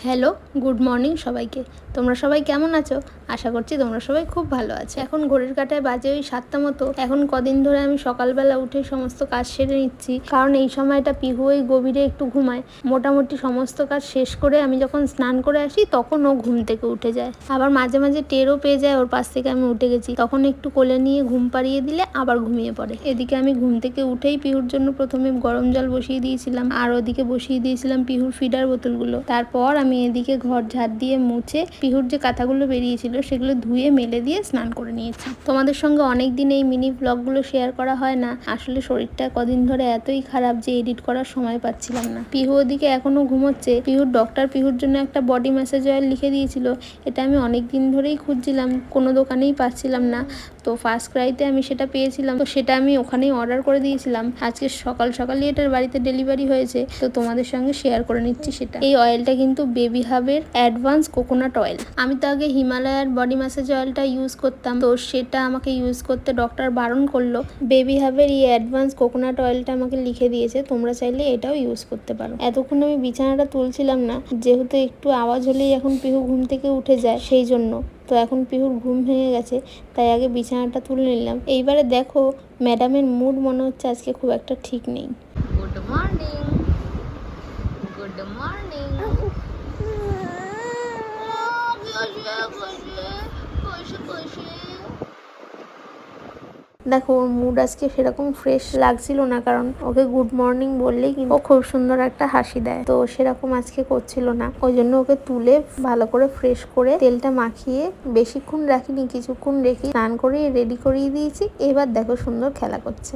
Hello, good morning সবাইকে। তোমরা সবাই কেমন আছো? আশা করছি তোমরা সবাই খুব ভালো আছো। এখন ঘড়ির কাঁটায় বাজে ওই 7টা মতো। এখন কদিন ধরে আমি সকালবেলা উঠে সমস্ত কাজ সেরে নিচ্ছি, কারণ এই সময়টা পিহু ওই গভীরে একটু ঘুমায়। মোটামুটি সমস্ত কাজ শেষ করে আমি যখন স্নান করে আসি তখন ও ঘুম থেকে উঠে যায়। আবার মাঝে মাঝে টেরও পেয়ে যায় ওর পাশ থেকে আমি উঠে গেছি, তখন একটু কোলে নিয়ে ঘুম পাড়িয়ে দিলে আবার ঘুমিয়ে পড়ে। এদিকে আমি ঘুম থেকে উঠেই পিহুর জন্য প্রথমে গরম জল বসিয়ে দিয়েছিলাম, আর ওদিকে বসিয়ে দিয়েছিলাম পিহুর ফিডার বোতলগুলো। তারপর আমি এদিকে ঘর ঝাড় দিয়ে মুছে পিহুর যে কাঁথাগুলো বেরিয়েছিল সেগুলো ধুয়ে মেলে দিয়ে স্নান করে নিয়েছি। তোমাদের সঙ্গে অনেক দিন এই মিনি ব্লগগুলো শেয়ার করা হয় না, আসলে শরীরটা কদিন ধরে এতই খারাপ যে এডিট করার সময় পাচ্ছিলাম না। পিহু ওদিকে এখনো ঘুমোচ্ছে। পিহুর ডক্টর পিহুর জন্য একটা বডি ম্যাসাজ অয়েল লিখে দিয়েছিল, এটা আমি অনেক দিন ধরেই খুঁজছিলাম, কোনো দোকানেই পাচ্ছিলাম না। তো ফার্স্ট ক্রাইতে আমি সেটা পেয়েছিলাম, তো সেটা আমি ওখানেই অর্ডার করে দিয়েছিলাম। আজকে সকাল সকালই এটার বাড়িতে ডেলিভারি হয়েছে, তো তোমাদের সঙ্গে শেয়ার করে নিচ্ছি সেটা। এই অয়েলটা কিন্তু বেবি হাবের অ্যাডভান্স কোকোনাট অয়েল। আমি তো আগে হিমালয়ার বডি ম্যাসাজ অয়েলটা ইউজ করতাম, তো সেটা আমাকে ইউজ করতে ডক্টর বারণ করলো। বেবি হাবের এই অ্যাডভান্স কোকোনাট অয়েলটা আমাকে লিখে দিয়েছে, তোমরা চাইলে এটাও ইউজ করতে পারো। এতক্ষণ আমি বিছানাটা তুলছিলাম না, যেহেতু একটু আওয়াজ হলেই এখন পিহু ঘুম থেকে উঠে যায়, সেই জন্য। তো এখন পিহুর ঘুম ভেঙে গেছে, তাই আগে বিছানাটা তুলে নিলাম। এইবারে দেখো ম্যাডামের মুড মনে হচ্ছে আজকে খুব একটা ঠিক নেই। Good morning, good morning. দেখো ওর মুড আজকে সেরকম ফ্রেশ লাগছিল না, কারণ ওকে গুড মর্নিং বললেই কিন্তু ও খুব সুন্দর একটা হাসি দেয়, তো সেরকম আজকে করছিল না। ওই জন্য ওকে তুলে ভালো করে ফ্রেশ করে তেলটা মাখিয়ে বেশিক্ষণ রাখিনি, কিছুক্ষণ রেখে স্নান করে রেডি করিয়ে দিয়েছি। এবার দেখো সুন্দর খেলা করছে।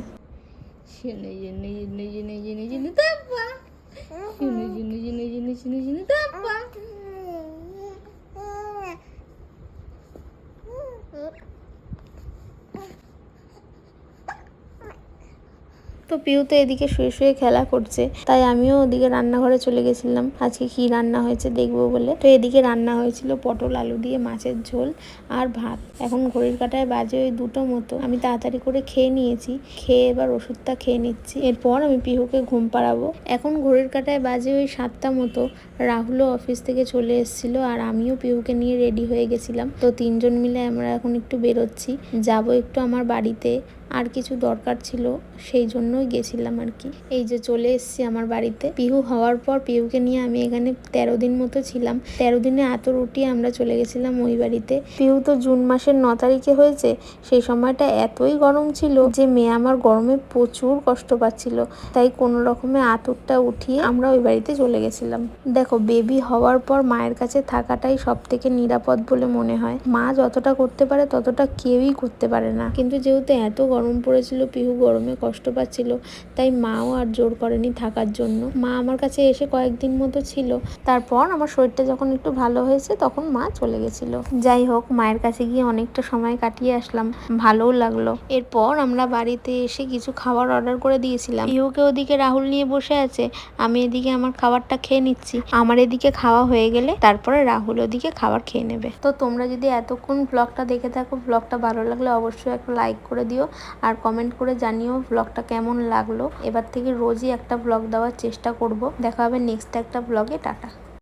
তো পিউ তো এদিকে শুয়ে শুয়ে খেলা করছে, তাই আমিও ওদিকে রান্নাঘরে চলে গেছিলাম আজকে কি রান্না হয়েছে দেখবো বলে। তো এদিকে রান্না হয়েছিল পটল আলু দিয়ে মাছের ঝোল আর ভাত। এখন ঘড়ির কাঁটায় বাজে ওই 2টো মতো। আমি তাড়াতাড়ি করে খেয়ে নিয়েছি, খেয়ে এবার ওষুধটা খেয়ে নিচ্ছি, এরপর আমি পিহুকে ঘুম পাড়াবো। এখন ঘড়ির কাঁটায় বাজে ওই 7টা মতো। রাহুলও অফিস থেকে চলে এসেছিল, আর আমিও পিহুকে নিয়ে রেডি হয়ে গেছিলাম। তো 3জন মিলে আমরা এখন একটু বেরোচ্ছি, যাবো একটু আমার বাড়িতে, আর কিছু দরকার ছিল সেই জন্যই গেছিলাম আর কি। এই যে চলে এসেছি আমার বাড়িতে। পিহু হওয়ার পর পিহুকে নিয়ে আমি এখানে 13 দিন মতো ছিলাম। 13 দিনে আতর উঠিয়ে আমরা চলে গেছিলাম ওই বাড়িতে। পিহু তো জুন মাসের 9 তারিখে হয়েছে, সেই সময়টা এতই গরম ছিল যে মেয়ে আমার গরমে প্রচুর কষ্ট পাচ্ছিল, তাই কোনো রকমে আতরটা উঠিয়ে আমরা ওই বাড়িতে চলে গেছিলাম। দেখো বেবি হওয়ার পর মায়ের কাছে থাকাটাই সব থেকে নিরাপদ বলে মনে হয়। মা যতটা করতে পারে ততটা কেউই করতে পারে না, কিন্তু যেহেতু এত গরম পড়েছিল, পিহু গরমে কষ্ট পাচ্ছিল, তাই মাও আর জোর করেনি থাকার জন্য। মা আমার কাছে এসে কয়েকদিন মতো ছিল, তারপর আমার শরীরটা যখন একটু ভালো হয়েছে তখন মা চলে গেছিল। যাই হোক, মায়ের কাছে গিয়ে অনেকটা সময় কাটিয়ে আসলাম, ভালোও লাগলো। এরপর আমরা বাড়িতে এসে কিছু খাবার অর্ডার করে দিয়েছিলাম। পিহুকে ওদিকে রাহুল নিয়ে বসে আছে, আমি এদিকে আমার খাবারটা খেয়ে নিচ্ছি। আমার এদিকে খাওয়া হয়ে গেলে তারপরে রাহুল ওদিকে খাবার খেয়ে নেবে। তো তোমরা যদি এতক্ষণ ব্লগটা দেখে থাকো, ব্লগটা ভালো লাগলে অবশ্যই একটা লাইক করে দিও, আর কমেন্ট করে জানিও ব্লগটা কেমন লাগলো। এবার থেকে রোজই একটা ব্লগ দেওয়ার চেষ্টা করব। দেখা হবে নেক্সট একটা ব্লগে। টাটা।